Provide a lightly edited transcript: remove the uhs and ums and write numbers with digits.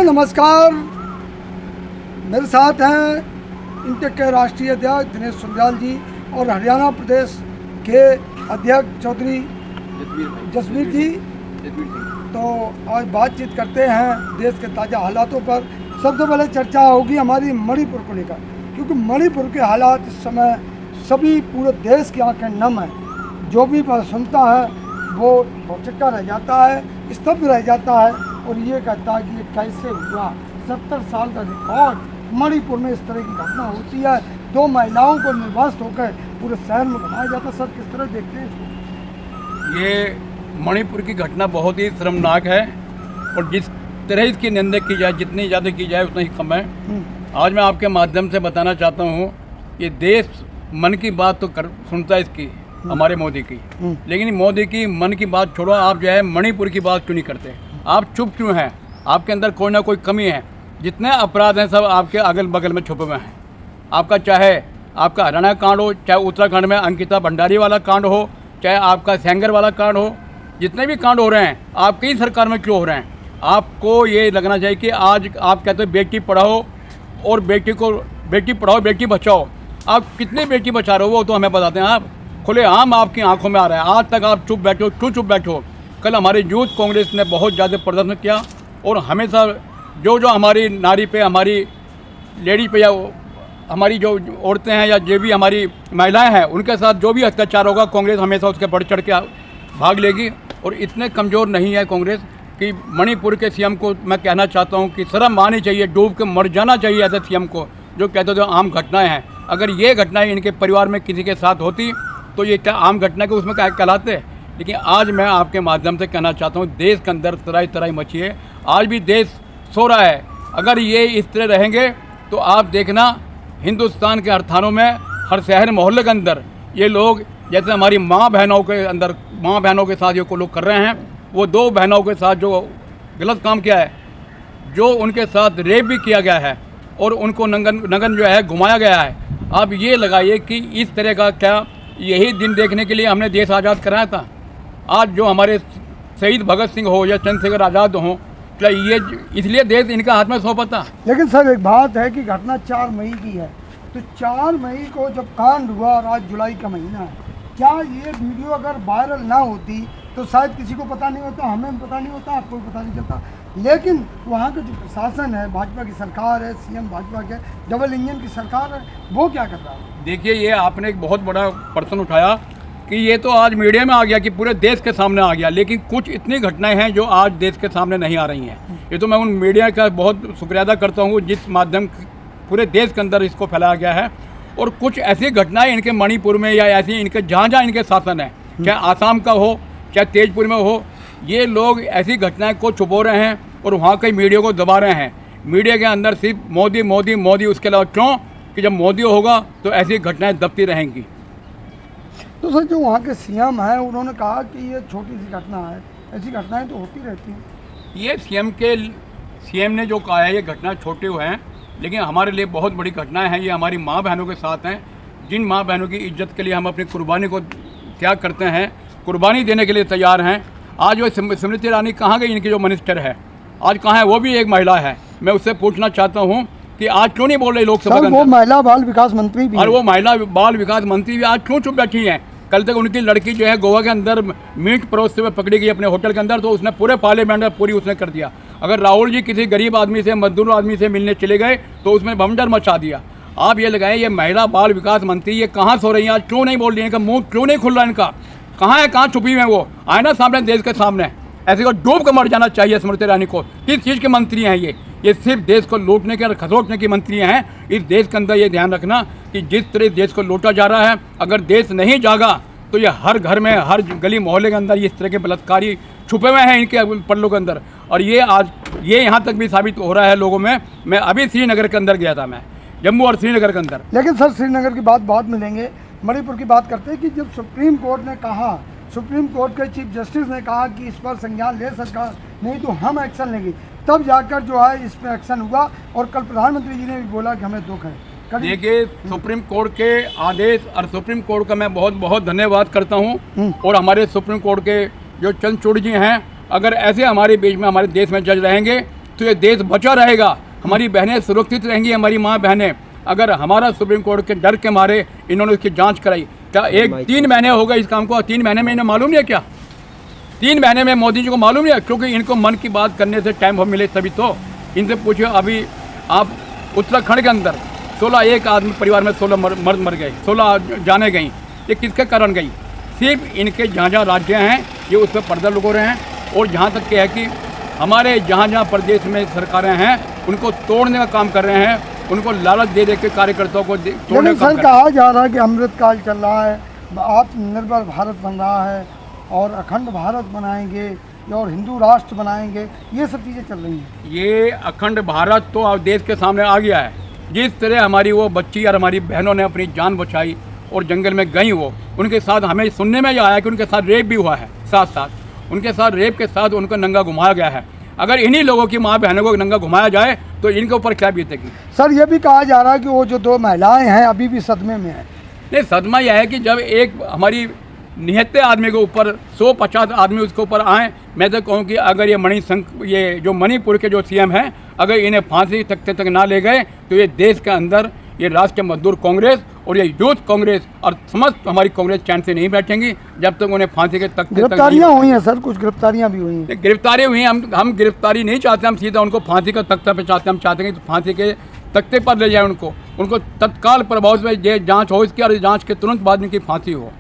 नमस्कार। मेरे साथ हैं इंटेक के राष्ट्रीय अध्यक्ष दिनेश सुंदरियाल जी और हरियाणा प्रदेश के अध्यक्ष चौधरी जसवीर जी। तो आज बातचीत करते हैं देश के ताज़ा हालातों पर। सबसे पहले चर्चा होगी हमारी मणिपुर को लेकर, क्योंकि मणिपुर के हालात इस समय सभी पूरे देश की आंखें नम है। जो भी सुनता है वो भौचक्का रह जाता है, स्तब्ध रह जाता है और ये कहता है कि ये कैसे हुआ। 70 साल का रिकॉर्ड मणिपुर में इस तरह की घटना होती है। 2 महिलाओं को निर्वासित होकर पूरे शहर में घुमाया जाता है। सर, किस तरह देखते हैं इसको? ये मणिपुर की घटना बहुत ही शर्मनाक है और जिस तरह इसकी निंदा की जाए, जितनी ज़्यादा की जाए उतना ही कम है। आज मैं आपके माध्यम से बताना चाहता हूँ, ये देश मन की बात तो सुनता है इसकी, हमारे मोदी की, लेकिन मोदी की मन की बात छोड़ो, आप जो है मणिपुर की बात क्यों नहीं करते? आप चुप क्यों हैं? आपके अंदर कोई ना कोई कमी है। जितने अपराध हैं सब आपके अगल बगल में छुपे हुए हैं। आपका चाहे आपका हरियाणा कांड हो, चाहे उत्तराखंड में अंकिता भंडारी वाला कांड हो, चाहे आपका सेंगर वाला कांड हो, जितने भी कांड हो रहे हैं आपकी ही सरकार में क्यों हो रहे हैं? आपको ये लगना चाहिए कि आज आप कहते हो बेटी पढ़ाओ और बेटी पढ़ाओ बेटी बचाओ। आप कितनी बेटी बचा रहे हो वो तो हमें बताते हैं। आप खुलेआम आपकी आंखों में आ रहा है। आज तक आप चुप बैठे हो। क्यों चुप बैठे हो? कल हमारी यूथ कांग्रेस ने बहुत ज़्यादा प्रदर्शन किया और हमेशा जो हमारी नारी पे, हमारी लेडी पे या हमारी जो औरतें हैं या जो भी हमारी महिलाएं हैं उनके साथ जो भी अत्याचार होगा, कांग्रेस हमेशा उसके बढ़ चढ़ के भाग लेगी। और इतने कमज़ोर नहीं है कांग्रेस कि मणिपुर के सीएम को मैं कहना चाहता हूं कि शर्म आनी चाहिए, डूब के मर जाना चाहिए ऐसे सीएम को जो कहते थे आम घटनाएं हैं। अगर ये घटनाएं इनके परिवार में किसी के साथ होती तो ये क्या आम घटना के उसमें क्या कहलाते? लेकिन आज मैं आपके माध्यम से कहना चाहता हूँ, देश के अंदर तराई तराई मची है। आज भी देश सो रहा है। अगर ये इस तरह रहेंगे तो आप देखना हिंदुस्तान के हर थानों में, हर शहर मोहल्ले के अंदर ये लोग, जैसे हमारी माँ बहनों के साथ ये को लोग कर रहे हैं, वो 2 बहनों के साथ जो गलत काम किया है, जो उनके साथ रेप भी किया गया है और उनको नंगन जो है घुमाया गया है। आप ये लगाइए कि इस तरह का क्या यही दिन देखने के लिए हमने देश आज़ाद कराया था? आज जो हमारे शहीद भगत सिंह हो या चंद्रशेखर आज़ाद हो, क्या ये इसलिए देश इनका हाथ में सौंपा था? लेकिन सर एक बात है कि घटना 4 मई की है, तो 4 मई को जब कांड हुआ और आज जुलाई का महीना है, क्या ये वीडियो अगर वायरल ना होती तो शायद किसी को पता नहीं होता, हमें पता नहीं होता, आपको भी पता नहीं चलता। लेकिन वहाँ का जो प्रशासन है, भाजपा की सरकार है, सीएम भाजपा के डबल इंजन की सरकार है, वो क्या कर रहा है? देखिए, ये आपने एक बहुत बड़ा प्रश्न उठाया कि ये तो आज मीडिया में आ गया कि पूरे देश के सामने आ गया, लेकिन कुछ इतनी घटनाएं हैं जो आज देश के सामने नहीं आ रही हैं। ये तो मैं उन मीडिया का बहुत शुक्रिया अदा करता हूँ जिस माध्यम पूरे देश के अंदर इसको फैलाया गया है। और कुछ ऐसी घटनाएं इनके मणिपुर में या ऐसी इनके जहाँ इनके शासन है, चाहे आसाम का हो चाहे तेजपुर में हो, ये लोग ऐसी घटनाएं को छुपो रहे हैं और वहाँ के मीडिया को दबा रहे हैं। मीडिया के अंदर सिर्फ मोदी मोदी मोदी, उसके अलावा क्यों कि जब मोदी होगा तो ऐसी घटनाएं दबती रहेंगी। तो सर, जो वहाँ के सीएम हैं उन्होंने कहा कि ये छोटी सी घटना है, ऐसी घटनाएं तो होती रहती हैं। ये सीएम ने जो कहा है ये घटना छोटे हुए हैं, लेकिन हमारे लिए बहुत बड़ी घटनाएं हैं। ये हमारी माँ बहनों के साथ हैं, जिन माँ बहनों की इज्जत के लिए हम अपनी कुर्बानी को त्याग करते हैं, कुर्बानी देने के लिए तैयार हैं। आज वो स्मृति ईरानी कहाँ गई? इनकी जो मिनिस्टर है आज कहाँ है? वो भी एक महिला है। मैं उससे पूछना चाहता हूँ कि आज क्यों नहीं बोल रही लोकसभा? वो महिला बाल विकास मंत्री भी, और वो महिला बाल विकास मंत्री भी आज क्यों चुप बैठी हैं? कल तक उनकी लड़की जो है गोवा के अंदर मीट परोसते हुए पकड़ी गई अपने होटल के अंदर, तो उसने पूरे पार्लियामेंट में पूरी उसने कर दिया। अगर राहुल जी किसी गरीब आदमी से, मजदूर आदमी से मिलने चले गए तो उसमें भमडर मचा दिया। आप ये लगाएं, ये महिला बाल विकास मंत्री ये कहाँ सो रही हैं? आज क्यों नहीं बोल रही हैं? इनका मुँह क्यों नहीं खुल रहा? इनका कहाँ है? कहाँ छुपी हुई है? वो आए ना सामने, देश के सामने। ऐसे को डूब कर मर जाना चाहिए स्मृति ईरानी को। किस चीज़ के मंत्री हैं ये सिर्फ देश को लूटने के और खसोटने की मंत्री हैं। इस देश के अंदर ये ध्यान रखना कि जिस तरह देश को लूटा जा रहा है, अगर देश नहीं जागा तो ये हर घर में, हर गली मोहल्ले के अंदर इस तरह के बलात्कारी छुपे हुए हैं इनके पल्लों के अंदर। और ये आज ये यहाँ तक भी साबित हो रहा है लोगों में। मैं अभी श्रीनगर के अंदर गया था, मैं जम्मू और श्रीनगर के अंदर। लेकिन सर, श्रीनगर की बात बाद में लेंगे, मणिपुर की बात करते हैं कि जब सुप्रीम कोर्ट ने कहा, सुप्रीम कोर्ट के चीफ जस्टिस ने कहा कि इस पर संज्ञान ले सरकार, नहीं तो हम एक्शन लेंगे, तब जाकर जो है इस पर एक्शन हुआ। और कल प्रधानमंत्री जी ने भी बोला कि हमें दुख है। देखिए, सुप्रीम कोर्ट के आदेश और सुप्रीम कोर्ट का मैं बहुत बहुत धन्यवाद करता हूं। और हमारे सुप्रीम कोर्ट के जो चंद्रचूड़ जी हैं, अगर ऐसे हमारे बीच में, हमारे देश में जज रहेंगे तो ये देश बचा रहेगा, हमारी बहनें सुरक्षित रहेंगी, हमारी माँ बहनें। अगर हमारा सुप्रीम कोर्ट के डर के मारे इन्होंने उसकी जांच कराई, क्या 3 महीने हो गए इस काम को? 3 महीने में इन्हें मालूम नहीं है क्या? 3 महीने में मोदी जी को मालूम नहीं है? क्योंकि इनको मन की बात करने से टाइम मिले तभी तो। इनसे पूछो, अभी आप उत्तराखंड के अंदर 16 एक आदमी परिवार में 16 मर्द मर गए, 16 जाने गई। ये किसके कारण गई? सिर्फ इनके जहाँ जहाँ राज्य हैं ये उस पर पर्दा लुको रहे हैं। और जहाँ तक के है कि हमारे जहाँ जहाँ प्रदेश में सरकारें हैं उनको तोड़ने का काम कर रहे हैं, उनको लालच दे के कार्यकर्ताओं को तोड़ने का काम कर रहे हैं। कहा जा रहा है कि अमृतकाल चल रहा है, आत्मनिर्भर भारत बन रहा है और अखंड भारत बनाएंगे और हिंदू राष्ट्र बनाएंगे, ये सब चीज़ें चल रही हैं। ये अखंड भारत तो अब देश के सामने आ गया है। जिस तरह हमारी वो बच्ची और हमारी बहनों ने अपनी जान बचाई और जंगल में गई, वो उनके साथ हमें सुनने में आया कि उनके साथ रेप भी हुआ है, साथ साथ उनके साथ रेप के साथ उनको नंगा घुमाया गया है। अगर इन्हीं लोगों की माँ बहनों को नंगा घुमाया जाए तो इनके ऊपर क्या बीतेगी? सर ये भी कहा जा रहा है कि वो जो 2 महिलाएं हैं अभी भी सदमे में हैं। नहीं, सदमा यह है कि जब एक हमारी निहत्ते आदमी के ऊपर 150 आदमी उसके ऊपर आए, मैं तो कहूँ कि अगर ये जो मणिपुर के जो सीएम हैं, अगर इन्हें फांसी तक ना ले गए तो ये देश के अंदर ये राष्ट्रीय मजदूर कांग्रेस और ये यूथ कांग्रेस और समस्त हमारी कांग्रेस चैन से नहीं बैठेंगी जब तक उन्हें फांसी के तख्ते तक। गिरफ्तारियां हुई हैं सर, कुछ गिरफ्तारियां भी हुई हैं। गिरफ्तारी हुई हैं, हम गिरफ्तारी नहीं चाहते, हम सीधा उनको फांसी का तख्ता पे चाहते हैं। हम चाहते हैं कि फांसी के तख्ते पर ले जाए उनको तत्काल प्रभाव से जांच हो इसकी और जांच के तुरंत बाद इनकी फांसी हो।